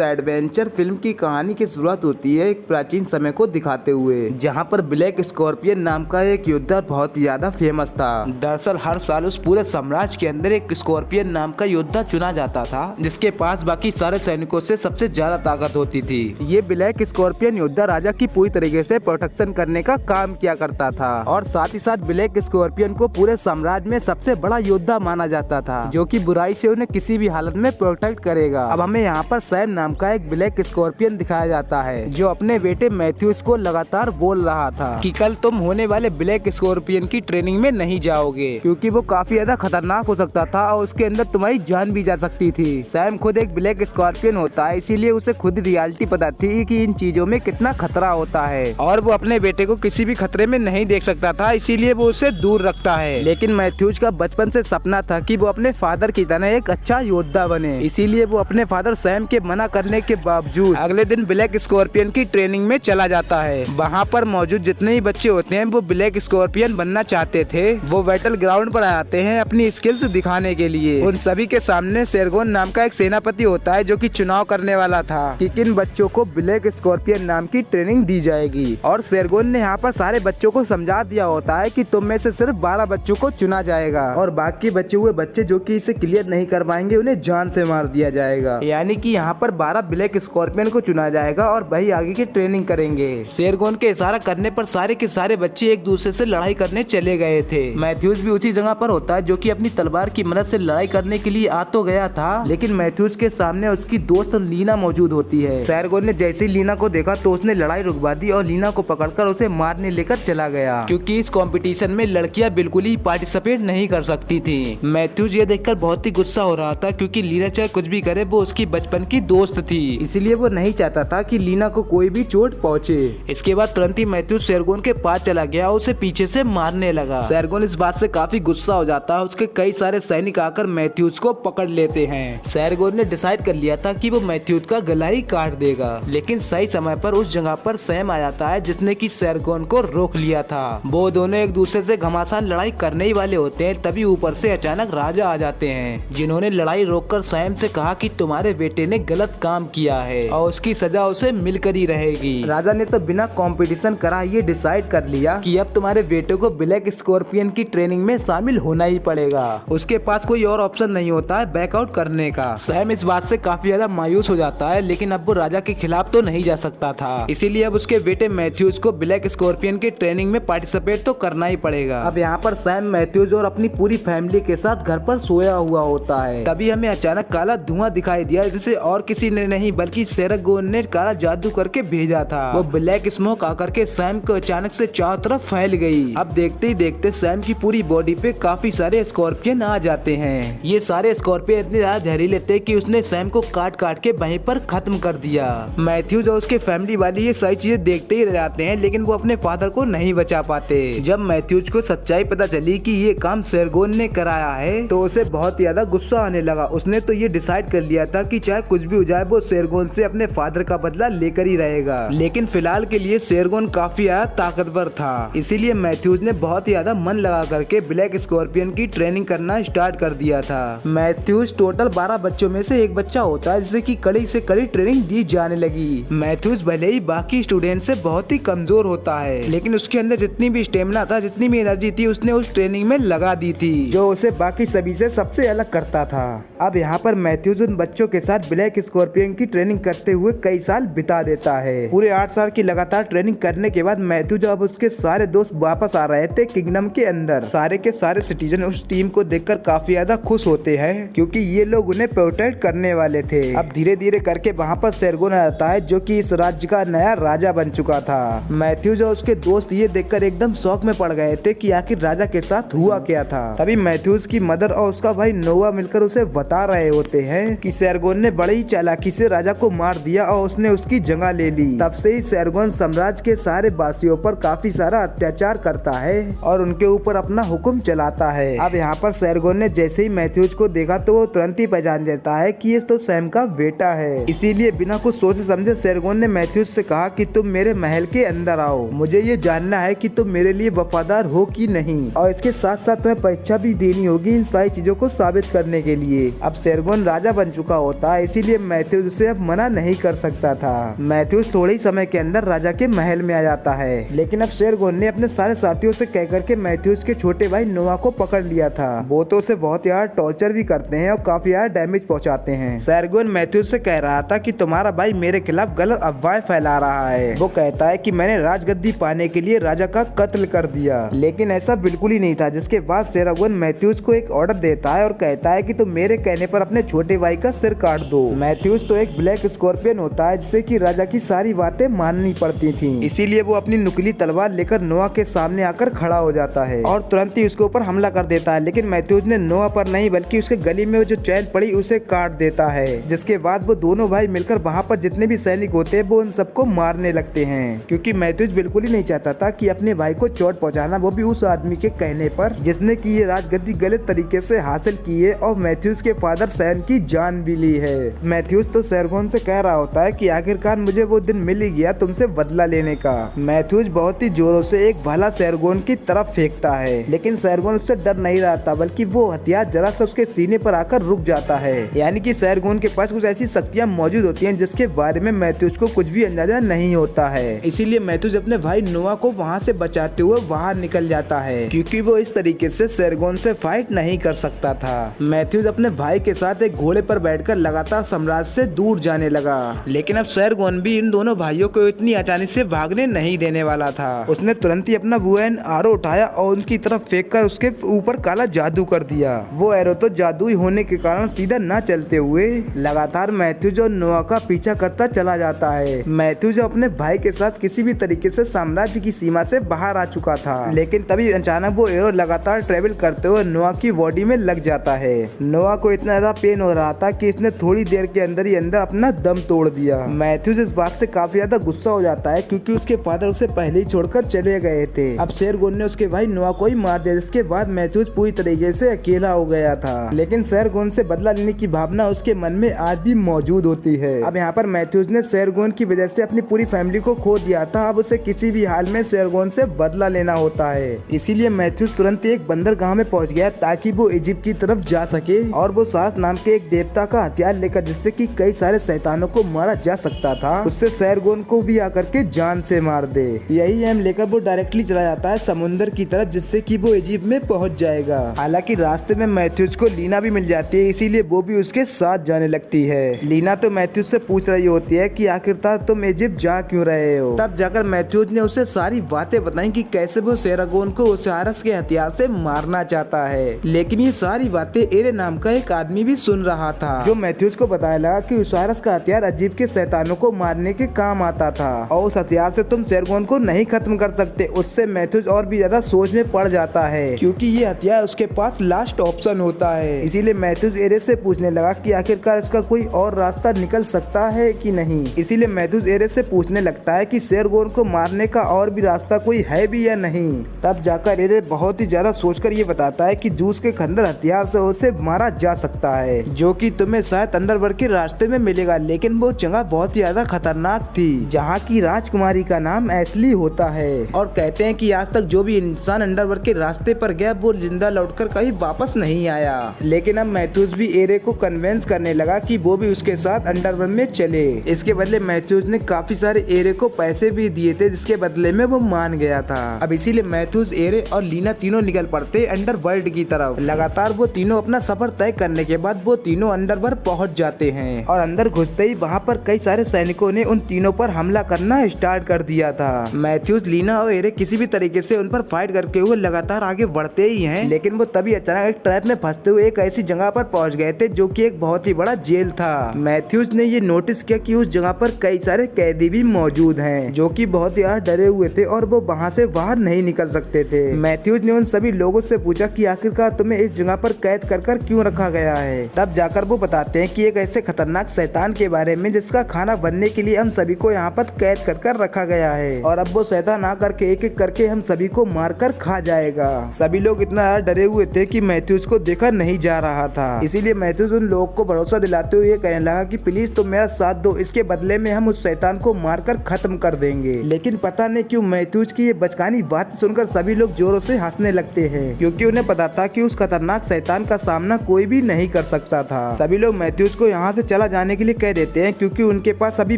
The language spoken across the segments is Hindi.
एडवेंचर फिल्म की कहानी की शुरुआत होती है एक प्राचीन समय को दिखाते हुए, जहां पर ब्लैक स्कॉर्पियन नाम का एक योद्धा बहुत ज्यादा फेमस था। दरअसल हर साल उस पूरे साम्राज्य के अंदर एक स्कॉर्पियन नाम का योद्धा चुना जाता था, जिसके पास बाकी सारे सैनिकों से सबसे ज्यादा ताकत होती थी। ये ब्लैक स्कॉर्पियन योद्धा राजा की पूरी तरीके से प्रोटेक्शन करने का काम किया करता था और साथ ही साथ ब्लैक स्कॉर्पियन को पूरे साम्राज्य में सबसे बड़ा योद्धा माना जाता था, जो कि बुराई से उन्हें किसी भी हालत में प्रोटेक्ट करेगा। अब हमें यहाँ पर सैम नाम का एक ब्लैक स्कॉर्पियन दिखाया जाता है, जो अपने बेटे मैथ्यूज को लगातार बोल रहा था कि कल तुम होने वाले ब्लैक स्कॉर्पियन की ट्रेनिंग में नहीं जाओगे, क्योंकि वो काफी ज्यादा खतरनाक हो सकता था और उसके अंदर तुम्हारी जान भी जा सकती थी। सैम खुद एक ब्लैक स्कॉर्पियन होता है, इसीलिए उसे खुद रियलिटी पता थी कि इन चीजों में कितना खतरा होता है और वो अपने बेटे को किसी भी खतरे में नहीं देख सकता था, इसीलिए वो उसे दूर रखता है। लेकिन मैथ्यूज का बचपन से सपना था कि वो अपने फादर की तरह एक अच्छा योद्धा बने, इसीलिए वो अपने फादर सैम के मना करने के बावजूद अगले दिन ब्लैक स्कॉर्पियन की ट्रेनिंग में चला जाता है। वहाँ पर मौजूद जितने भी बच्चे होते हैं वो ब्लैक स्कॉर्पियन बनना चाहते थे, वो बैटल ग्राउंड पर आते हैं अपनी स्किल्स दिखाने के लिए। उन सभी के सामने सेरगोन नाम का एक सेनापति होता है, जो कि चुनाव करने वाला था कि किन बच्चों को ब्लैक स्कॉर्पियन नाम की ट्रेनिंग दी जाएगी। और सेरगोन ने यहाँ पर सारे बच्चों को समझा दिया होता है कि तुम में से सिर्फ 12 बच्चों को चुना जाएगा और बाकी बचे हुए बच्चे जो कि इसे क्लियर नहीं कर पाएंगे उन्हें जान से मार दिया जाएगा। यानी कि यहाँ पर 12 ब्लैक स्कॉर्पियन को चुना जाएगा और वही आगे की ट्रेनिंग करेंगे। सेरगोन के इशारा करने पर सारे के सारे बच्चे एक दूसरे से लड़ाई करने चले गए थे। मैथ्यूज भी उसी जगह पर होता है, जो कि अपनी तलवार की मदद से लड़ाई करने के लिए आ तो गया था, लेकिन मैथ्यूज के सामने उसकी दोस्त लीना मौजूद होती है। सेरगोन ने जैसे ही लीना को देखा तो उसने लड़ाई रुकवा दी और लीना को पकड़कर उसे मारने लेकर चला गया, क्योंकि इस कंपटीशन में लड़कियां बिल्कुल ही पार्टिसिपेट नहीं कर सकती थी। मैथ्यूज ये देखकर बहुत ही गुस्सा हो रहा था, क्योंकि लीना चाहे कुछ भी करे वो उसकी बचपन की दोस्त थी, इसलिए वो नहीं चाहता था कि लीना को कोई भी चोट पहुंचे। इसके बाद तुरंत ही मैथ्यूज सेरगोन के पास चला गया और उसे पीछे से मारने लगा। सेरगोन इस बात से काफी गुस्सा हो जाता है, उसके कई सारे सैनिक आकर मैथ्यूज को पकड़ लेते हैं। सेरगोन ने डिसाइड कर लिया था कि वो मैथ्यूज का गला ही काट देगा, लेकिन सही समय पर उस जगह पर सैम आ जाता है, जिसने की सेरगोन को रोक लिया था। वो दोनों एक दूसरे से घमासान लड़ाई करने ही वाले होते हैं, तभी ऊपर से अचानक राजा आ जाते हैं, जिन्होंने लड़ाई रोककर सैम से कहा कि तुम्हारे बेटे ने गलत काम किया है और उसकी सजा उसे मिलकर ही रहेगी। राजा ने तो बिना कंपटीशन करा ये डिसाइड कर लिया कि अब तुम्हारे बेटे को ब्लैक स्कॉर्पियन की ट्रेनिंग में शामिल होना ही पड़ेगा। उसके पास कोई और ऑप्शन नहीं होता है बैकआउट करने का। सैम इस बात से काफी ज्यादा मायूस हो जाता है, लेकिन अब वो राजा के खिलाफ तो नहीं जा सकता था, इसीलिए अब उसके बेटे मैथ्यूज को ब्लैक स्कॉर्पियन की ट्रेनिंग में पार्टिसिपेट तो करना ही पड़ेगा। अब यहाँ पर सैम मैथ्यूज और अपनी पूरी फैमिली के साथ घर पर सोया हुआ होता है, तभी हमें अचानक काला धुआं दिखाई दिया, जिसे और किसी ने नहीं बल्कि सेरगोन ने काला जादू करके भेजा था। वो ब्लैक स्मोक आकर के सैम को अचानक से चारों तरफ फैल गई। अब देखते ही देखते सैम की पूरी बॉडी पे काफी सारे स्कॉर्पियन आ जाते हैं। ये सारे स्कॉर्पियन इतने ज्यादा जहरीले थे कि उसने सैम को काट काट के वहीं पर खत्म कर दिया। मैथ्यूज और उसके फैमिली वाले ये सारी चीजें देखते ही रह जाते हैं, लेकिन वो अपने फादर को नहीं बचा पाते। जब मैथ्यूज को सच्चाई पता चली कि ये काम सेरगोन ने कराया है, तो उसे बहुत ज्यादा गुस्सा आने लगा। उसने तो ये डिसाइड कर लिया था कि चाहे कुछ भी हो जाए वो सेरगोन से अपने फादर का बदला लेकर ही रहेगा, लेकिन फिलहाल के लिए सेरगोन काफी ज्यादा ताकतवर था, इसीलिए मैथ्यूज ने बहुत ज्यादा मन लगा करके ब्लैक स्कॉर्पियन की ट्रेनिंग करना स्टार्ट कर दिया था। मैथ्यूज टोटल 12 बच्चों में से एक बच्चा होता है, जिसे की कड़ी से कड़ी ट्रेनिंग दी जाने लगी। मैथ्यूज भले ही बाकी स्टूडेंट से बहुत ही कमजोर होता है, लेकिन उसके अंदर जितनी भी स्टेमिना था, जितनी भी एनर्जी थी, उसने उस ट्रेनिंग में लगा दी थी, जो उसे बाकी सभी से सबसे अलग करता था। अब यहाँ पर मैथ्यूज उन बच्चों के साथ ब्लैक स्कॉर्पियन की ट्रेनिंग करते हुए कई साल बिता देता है। पूरे 8 साल की लगातार ट्रेनिंग करने के बाद मैथ्यूज अब उसके सारे दोस्त वापस आ रहे थे किंगडम के अंदर। सारे के सारे सिटीजन उस टीम को देखकर काफी ज्यादा खुश होते हैं, क्योंकि ये लोग उन्हें प्रोटेक्ट करने वाले थे। अब धीरे धीरे करके वहाँ पर सेरगोन आता है, जो कि इस राज्य का नया राजा बन चुका था। मैथ्यूज और उसके दोस्त ये देखकर एकदम शौक में पड़ गए थे कि आखिर राजा के साथ हुआ क्या था। तभी मैथ्यूज की मदर और उसका भाई नोवा मिलकर उसे बता रहे होते हैं कि सेरगोन ने बड़ी चालाकी से राजा को मार दिया और उसने उसकी जगह ले ली। तब से ही सेरगोन साम्राज्य के सारे वासियों पर काफी सारा अत्याचार करता है और उनके ऊपर अपना हुक्म चलाता है। अब यहाँ पर सेरगोन ने जैसे ही मैथ्यूज को देखा तो वो तुरंत ही पहचान जाता है कि ये तो सैम का बेटा है, इसीलिए बिना कुछ सोचे समझे सेरगोन ने मैथ्यूज से कहा कि तुम मेरे महल के अंदर आओ, मुझे ये जानना है कि तुम मेरे लिए वफादार हो कि नहीं, और इसके साथ साथ तुम्हें परीक्षा भी देनी होगी इन सारी चीजों को साबित करने के लिए। अब सेरगोन राजा बन चुका होता है, इसीलिए मैथ्यूज उसे अब मना नहीं कर सकता था। मैथ्यूज थोड़े ही समय के अंदर राजा के महल में आ जाता है, लेकिन अब शेरगोन ने अपने सारे साथियों से कह करके मैथ्यूज के छोटे भाई नोआ को पकड़ लिया था। वो तो उसे बहुत यार टॉर्चर भी करते हैं और काफी यार डैमेज पहुंचाते हैं। शेरगोन मैथ्यूज से कह रहा था कि तुम्हारा भाई मेरे खिलाफ गलत अफवाहें फैला रहा है। वो कहता है कि मैंने राजगद्दी पाने के लिए राजा का कत्ल कर दिया, लेकिन ऐसा बिल्कुल ही नहीं था। जिसके बाद शेरगोन मैथ्यूज को एक ऑर्डर देता है और कहता है कि तुम मेरे कहने पर अपने छोटे भाई का सिर काट दो। मैथ्यूज तो एक ब्लैक स्कॉर्पियन होता है जिसे कि राजा की सारी बातें माननी पड़ती थी, इसीलिए वो अपनी नुकीली तलवार लेकर नोआ के सामने आकर खड़ा हो जाता है और तुरंत ही उसके ऊपर हमला कर देता है। लेकिन मैथ्यूज ने नोआ पर नहीं बल्कि उसके गले में जो चैन पड़ी उसे काट देता है। जिसके बाद वो दोनों भाई मिलकर वहाँ पर जितने भी सैनिक होते हैं वो उन सबको मारने लगते हैं, क्योंकि मैथ्यूज बिल्कुल ही नहीं चाहता था कि अपने भाई को चोट पहुँचाना, वो भी उस आदमी के कहने पर जिसने की ये राजगद्दी गलत तरीके से हासिल की है और मैथ्यूज के फादर सैम की जान भी ली है। मैथ्यूज तो शेरगोन से कह रहा होता है कि आखिरकार मुझे वो दिन मिल ही गया तुमसे बदला लेने का। मैथ्यूज बहुत ही जोरों से एक भाला शेरगोन की तरफ फेंकता है, लेकिन शेरगोन उससे डर नहीं रहा था, बल्कि वो हथियार जरा सा उसके सीने पर आकर रुक जाता है। यानी कि शेरगोन के पास कुछ ऐसी शक्तियां मौजूद होती हैं जिसके बारे में मैथ्यूज को कुछ भी अंदाजा नहीं होता है। इसीलिए मैथ्यूज अपने भाई नोआ को वहाँ से बचाते हुए बाहर निकल जाता है, क्योंकि वो इस तरीके से शेरगोन से फाइट नहीं कर सकता था। मैथ्यूज अपने भाई के साथ एक घोड़े पर बैठकर लगातार साम्राज्य से दूर जाने लगा, लेकिन अब शेरगोन भी इन दोनों भाइयों को इतनी आसानी से भागने नहीं देने वाला था। उसने तुरंत ही अपना वो एरो उठाया और उनकी तरफ फेंककर उसके ऊपर काला जादू कर दिया। वो एरो तो जादुई होने के कारण सीधा न चलते हुए लगातार मैथ्यूज और नोआ का पीछा करता चला जाता है। मैथ्यूज अपने भाई के साथ किसी भी तरीके से साम्राज्य की सीमा से बाहर आ चुका था, लेकिन तभी अचानक वो एरो लगातार ट्रेवल करते हुए नोआ की बॉडी में लग जाता है। नोआ को इतना ज्यादा पेन हो रहा था कि इसने थोड़ी देर के अंदर ही अंदर अपना दम तोड़ दिया। मैथ्यूज इस बात से काफी ज्यादा गुस्सा हो जाता है, क्योंकि उसके फादर उसे पहले ही छोड़कर चले गए थे। अब शेरगोन ने उसके भाई नोआ को ही मार दिया, जिसके बाद मैथ्यूज पूरी तरीके से अकेला हो गया था। लेकिन शेरगोन से बदला लेने की भावना उसके मन में आज भी मौजूद होती है। अब यहाँ पर मैथ्यूज ने शेरगोन की वजह से अपनी पूरी फैमिली को खो दिया था। अब उसे किसी भी हाल में शेरगोन से बदला लेना होता है। इसीलिए मैथ्यूज तुरंत एक बंदरगाह में पहुंच गया ताकि वो इजिप्ट की तरफ जा सके और वो सारस नाम के एक देवता का हथियार लेकर, जिससे कि कई सारे शैतानों को मारा जा सकता था, उससे शेरगोन को भी आकर के जान से मार दे। यही एम लेकर वो डायरेक्टली चला जाता है समुद्र की तरफ, जिससे कि वो इजिप्ट में पहुंच जाएगा। हालांकि रास्ते में मैथ्यूज को लीना भी मिल जाती है, इसीलिए वो भी उसके साथ जाने लगती है। लीना तो मैथ्यूज से पूछ रही होती है कि आखिरकार तुम इजिप्ट जा क्यों रहे हो। तब जाकर मैथ्यूज ने उसे सारी बातें बताई कि कैसे वो शेरगोन को ओसारस के हथियार से मारना चाहता है। लेकिन ये सारी बातें एरे नाम का एक आदमी भी सुन रहा था, जो मैथ्यूज को बताने लगा कि ओसारस का हथियार इजिप्ट के शैतानों को मारने के काम आता था और उस हथियार से तुम शेरगोन को नहीं खत्म कर सकते। उससे मैथ्यूज और भी ज्यादा सोच में पड़ जाता है, क्योंकि ये हथियार उसके पास लास्ट ऑप्शन होता है। इसीलिए मैथ्यूज एरे से पूछने लगा कि आखिरकार इसका कोई और रास्ता निकल सकता है कि नहीं। इसीलिए मैथ्यूज एरे से पूछने लगता है कि शेरगोन को मारने का और भी रास्ता कोई है भी या नहीं। तब जाकर एरे बहुत ही ज्यादा सोचकर ये बताता है कि जूस के खंडर हथियार से उसे मारा जा सकता है, जो कि तुम्हें शायद अंडरवर्ल्ड के रास्ते में मिलेगा। लेकिन वो जगह बहुत ही ज्यादा खतरनाक थी, जहाँ की राजकुमारी का नाम एशली होता है। और कहते हैं कि आज तक जो भी इंसान अंडरवर्ल्ड के रास्ते पर गया वो जिंदा लौटकर कहीं वापस नहीं आया। लेकिन अब मैथ्यूज भी एरे को कन्वेंस करने लगा कि वो भी उसके साथ अंडरवर्ल्ड में चले। इसके बदले मैथ्यूज ने काफी सारे एरे को पैसे भी दिए थे, जिसके बदले में वो मान गया था। अब इसीलिए मैथ्यूज, एरे और लीना तीनों निकल पड़ते अंडरवर्ल्ड की तरफ। लगातार वो तीनों अपना सफर तय करने के बाद वो तीनों अंडरवर्ल्ड पहुंच जाते हैं और अंदर घुसते ही वहाँ पर कई सारे सैनिकों ने उन तीनों पर हमला करना स्टार्ट कर दिया था। मैथ्यूज, लीना और एरे किसी भी तरीके से उन पर फाइट करते हुए लगातार आगे बढ़ते ही हैं, लेकिन वो तभी अचानक एक ट्रैप में फंसते हुए एक ऐसी जगह पर पहुंच गए थे जो कि एक बहुत ही बड़ा जेल था। मैथ्यूज ने ये नोटिस किया कि उस जगह पर कई सारे कैदी भी मौजूद हैं, जो कि बहुत ही डरे हुए थे और वो वहाँ से बाहर नहीं निकल सकते थे। मैथ्यूज ने उन सभी लोगों से पूछा कि आखिरकार तुम्हें इस जगह पर कैद कर क्यों रखा गया है। तब जाकर वो बताते हैं कि एक ऐसे खतरनाक शैतान के बारे में जिसका खाना बनने के लिए हम सभी को यहाँ पर कैद कर रखा गया है, और अब वो शैतान आकर के एक एक करके हम सभी को मारकर खा जाएगा। सभी लोग इतना डरे हुए थे कि मैथ्यूज को देखा नहीं जा रहा था। इसीलिए मैथ्यूज उन लोगों को भरोसा दिलाते हुए कहने लगा कि प्लीज तुम मेरा साथ दो, इसके बदले में हम उस शैतान को मारकर खत्म कर देंगे। लेकिन पता नहीं क्यों मैथ्यूज की ये बचकानी बात सुनकर सभी लोग जोरों से हंसने लगते हैं, क्योंकि उन्हें पता था कि उस खतरनाक शैतान का सामना कोई भी नहीं कर सकता था। सभी लोग मैथ्यूज को यहाँ से चला जाने के लिए कह देते हैं क्योंकि उनके पास अभी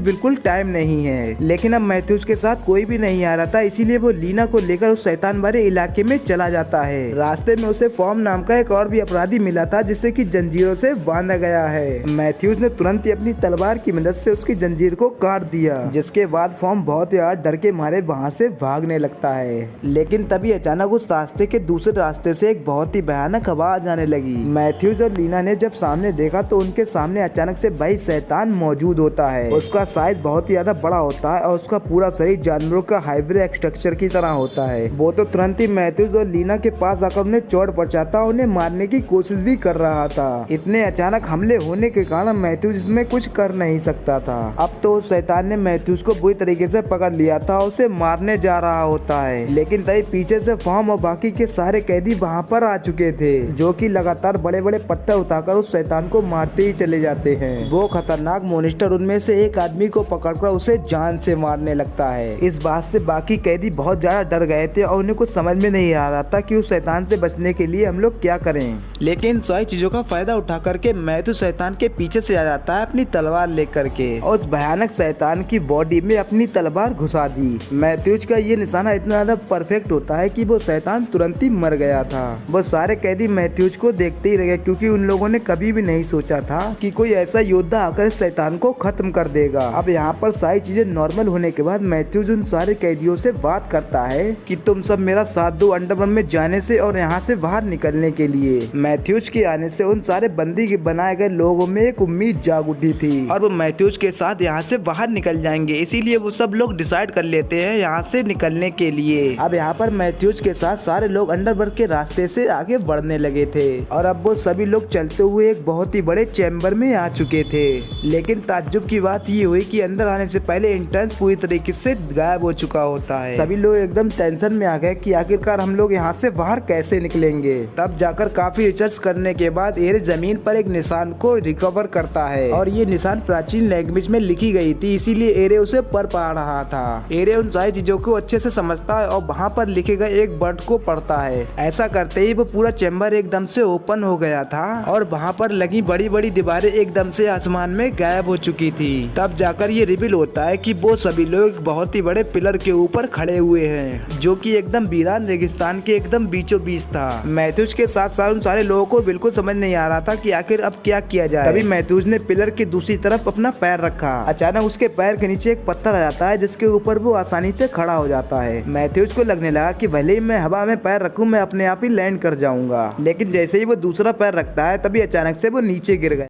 बिल्कुल टाइम नहीं है। लेकिन अब मैथ्यूज के साथ कोई भी नहीं आ रहा था, इसीलिए वो लीना को लेकर उस शैतान भरे इलाके में चला जाता है। रास्ते में उसे फॉर्म नाम का एक और भी अपराधी मिला था जिसे कि जंजीरों से बांधा गया है। मैथ्यूज ने तुरंत ही अपनी तलवार की मदद से उसकी जंजीर को काट दिया, जिसके बाद फॉर्म बहुत यार डर के मारे वहाँ से भागने लगता है। लेकिन तभी अचानक उस रास्ते के दूसरे रास्ते से एक बहुत ही भयानक आवाज आने लगी। मैथ्यूज और लीना ने जब सामने देखा तो उनके सामने अचानक से वही शैतान मौजूद होता है। उसका साइज बहुत ही ज्यादा बड़ा होता है और उसका पूरा शरीर जानवरों का हाइब्रिड स्ट्रक्चर की तरह होता है। वो तो तुरंत ही मैथ्यूज और लीना के पास आकर उन्हें चोट पहुंचाता, उन्हें मारने की कोशिश भी कर रहा था। इतने अचानक हमले होने के कारण मैथ्यूज इसमें कुछ कर नहीं सकता था। अब तो उस शैतान ने मैथ्यूज को बुरी तरीके से पकड़ लिया था, उसे मारने जा रहा होता है। लेकिन तभी पीछे से फॉर्म और बाकी के सारे कैदी वहाँ पर आ चुके थे, जो कि लगातार बड़े बड़े पत्थर उठाकर उस शैतान को मारते ही चले जाते हैं। वो खतरनाक मॉन्स्टर उनमें से एक आदमी को पकड़कर उसे जान से मारने लगता है। इस बात से बाकी कैदी बहुत ज्यादा डर गए थे और उन्हें कुछ समझ में नहीं आ रहा था कि उस शैतान से बचने के लिए हम लोग क्या करें। लेकिन सारी चीजों का फायदा उठा करके मैथ्यूज शैतान के पीछे से आ जाता है अपनी तलवार लेकर के, और उस भयानक शैतान की बॉडी में अपनी तलवार घुसा दी। मैथ्यूज का ये निशाना इतना ज्यादा परफेक्ट होता है कि वो शैतान तुरंत ही मर गया था। वो सारे कैदी मैथ्यूज को देखते ही रह गए क्योंकि उन लोगों ने कभी भी नहीं सोचा था कि कोई ऐसा योद्धा आकर इस शैतान को खत्म कर देगा। अब यहाँ पर सारी चीजें नॉर्मल होने के बाद मैथ्यूज उन सारे कैदियों से बात करता है कि तुम सब मेरा साथ दो अंडरवर्ल्ड में जाने से और यहाँ से बाहर निकलने के लिए। मैथ्यूज के आने से उन सारे बंदी के बनाए गए लोगों में एक उम्मीद जाग उठी थी और वो मैथ्यूज के साथ यहाँ से बाहर निकल जाएंगे, इसीलिए वो सब लोग डिसाइड कर लेते हैं यहाँ से निकलने के लिए। अब यहाँ पर मैथ्यूज के साथ सारे लोग अंडरवर्ल्ड के रास्ते से आगे बढ़ने लगे थे और अब वो सभी लोग चलते हुए एक बहुत ही बड़े चैम्बर में आ चुके थे। लेकिन ताज्जुब की बात ये हुई कि अंदर आने से पहले इंटर्न पूरी तरीके से गायब हो चुका होता है। सभी लोग एकदम टेंशन में आ गए कि आखिरकार हम लोग यहाँ से बाहर कैसे निकलेंगे। तब जाकर काफी रिसर्च करने के बाद एरे जमीन पर एक निशान को रिकवर करता है और ये निशान प्राचीन लैंग्वेज में लिखी गई थी, इसीलिए एरे उसे पढ़ पा रहा था। एरे उन सारी चीजों को अच्छे से समझता है और वहाँ पर लिखे गए एक वर्ड को पढ़ता है। ऐसा करते ही वो पूरा चैम्बर एकदम से ओपन हो गया था और वहाँ पर लगी बड़ी बड़ी दीवारें एकदम से आसमान में गायब हो चुकी थी। तब जाकर ये रिवील होता है कि वो सभी लोग बहुत ही बड़े पिलर के ऊपर खड़े हुए हैं, जो कि एकदम वीरान रेगिस्तान के एकदम बीचों बीच था। मैथ्यूज के साथ साथ उन सारे लोगों को बिल्कुल समझ नहीं आ रहा था कि आखिर अब क्या किया जाए। तभी मैथ्यूज ने पिलर की दूसरी तरफ अपना पैर रखा। अचानक उसके पैर के नीचे एक पत्थर आ जाता है जिसके ऊपर वो आसानी से खड़ा हो जाता है। मैथ्यूज को लगने लगा कि भले ही मैं हवा में पैर रखूं, मैं अपने आप ही लैंड कर जाऊंगा। लेकिन जैसे ही वो दूसरा पैर रखता है तभी अचानक से वो नीचे गिर गया।